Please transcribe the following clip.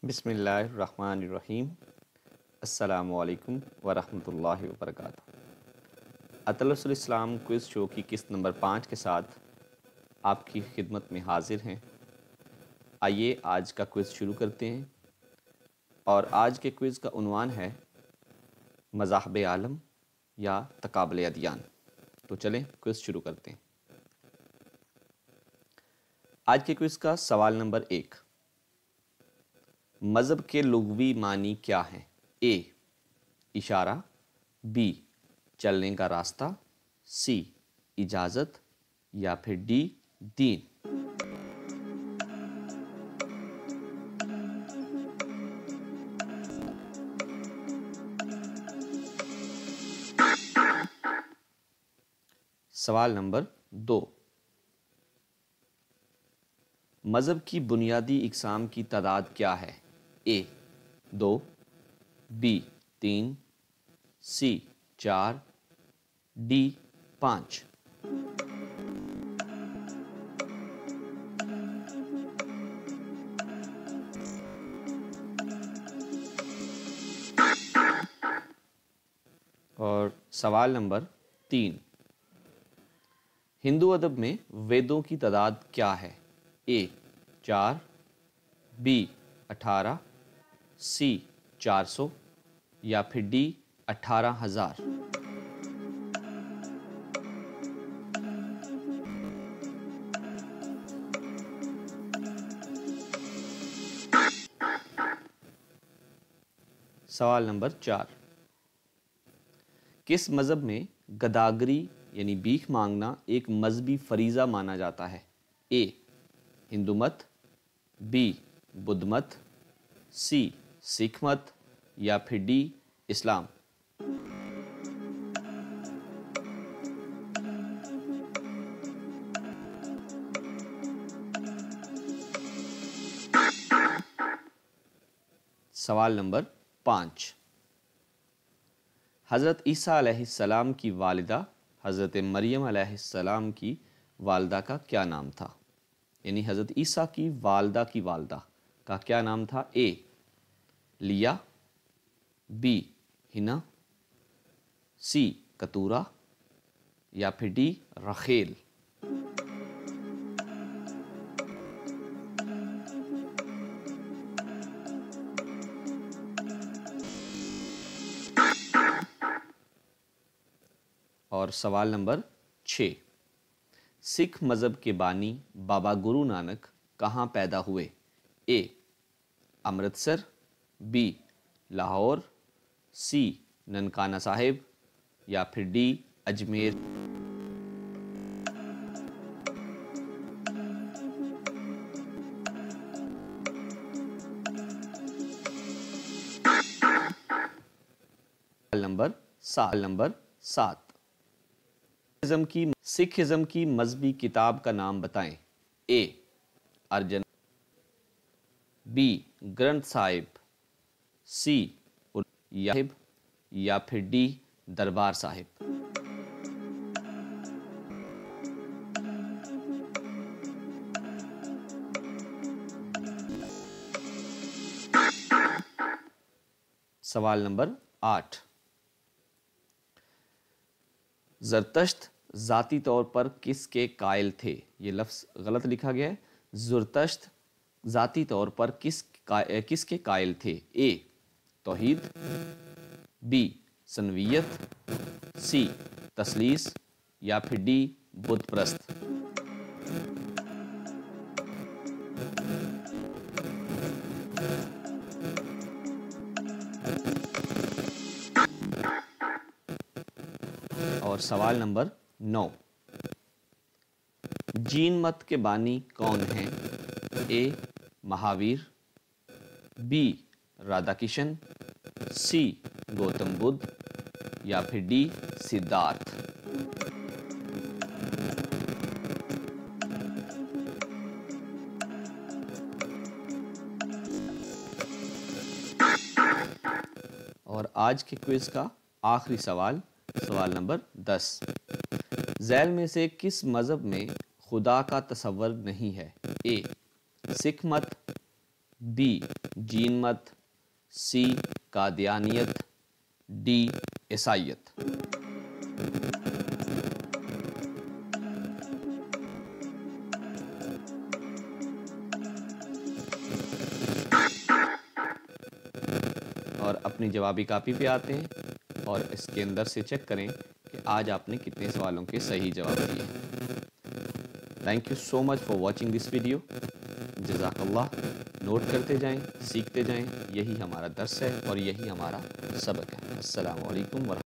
بسم اللہ الرحمن الرحیم۔ السلام علیکم ورحمۃ اللہ وبرکاتہ۔ اطلس الاسلام کوئز شو کی قسط نمبر 5 کے ساتھ آپ کی خدمت میں حاضر ہیں۔ آئیے آج کا کوئز شروع کرتے ہیں، اور آج کے کوئز کا عنوان ہے مذاہب عالم یا تقابل ادیان۔ تو چلیں کوئز شروع کرتے ہیں۔ آج کے کوئز کا سوال نمبر 1، مذہب کے لغوی معنی کیا ہیں؟ اے اشارہ، بی چلنے کا راستہ، سی اجازت، یا پھر ڈی دین۔ سوال نمبر 2، مذہب کی بنیادی اقسام کی تعداد کیا ہے؟ اے 2، بی 3، سی 4، ڈی 5۔ اور سوال نمبر 3، ہندو ادب میں ویدوں کی تعداد کیا ہے؟ اے 4، بی 18، سی 400، یا پھر ڈی 18,000۔ سوال نمبر 4، کس مذہب میں گداگری یعنی بھیک مانگنا ایک مذہبی فریضہ مانا جاتا ہے؟ اے ہندو مت، بی بدھ مت، سی سکھ مت، یا پھر ڈی اسلام۔ سوال نمبر 5، حضرت عیسیٰ علیہ السلام کی والدہ حضرت مریم علیہ السلام کی والدہ کا کیا نام تھا؟ یعنی حضرت عیسیٰ کی والدہ کا کیا نام تھا؟ اے لیا، بی ہنا، سی کتورا، یا پھر ڈی رخیل۔ اور سوال نمبر 6، سکھ مذہب کے بانی بابا گرو نانک کہاں پیدا ہوئے؟ اے امرتسر، بی لاہور، سی ننکانہ صاحب، یا پھر ڈی اجمیر۔ سوال نمبر 7، سکھ ازم کی مذہبی کتاب کا نام بتائیں۔ اے ارجن، بی گرنتھ صاحب، سی یا پھر ڈی دربار صاحب۔ سوال نمبر 8، زرتشت ذاتی طور پر کس کے قائل تھے؟ یہ لفظ غلط لکھا گیا ہے۔ زرتشت ذاتی طور پر کس کے قائل تھے؟ اے توحید، بی سنویت، سی تثلیث، یا پھر ڈی بت پرست۔ اور سوال نمبر 9، جین مت کے بانی کون ہیں؟ اے مہاویر، بی رادھا کشن، سی گوتم بدھ، یا پھر ڈی سدھارتھ۔ اور آج کے کوئز کا آخری سوال نمبر 10، ذیل میں سے کس مذہب میں خدا کا تصور نہیں ہے؟ اے سکھ مت، بی جین مت، سی قادیانیت، ڈی عیسائیت۔ اور اپنی جوابی کاپی پہ آتے ہیں اور اس کے اندر سے چیک کریں کہ آج آپ نے کتنے سوالوں کے صحیح جواب دیے۔ Thank you so much for watching this video. جزاک اللہ۔ نوٹ کرتے جائیں، سیکھتے جائیں، یہی ہمارا درس ہے اور یہی ہمارا سبق ہے۔ السلام علیکم ورحمۃ اللہ۔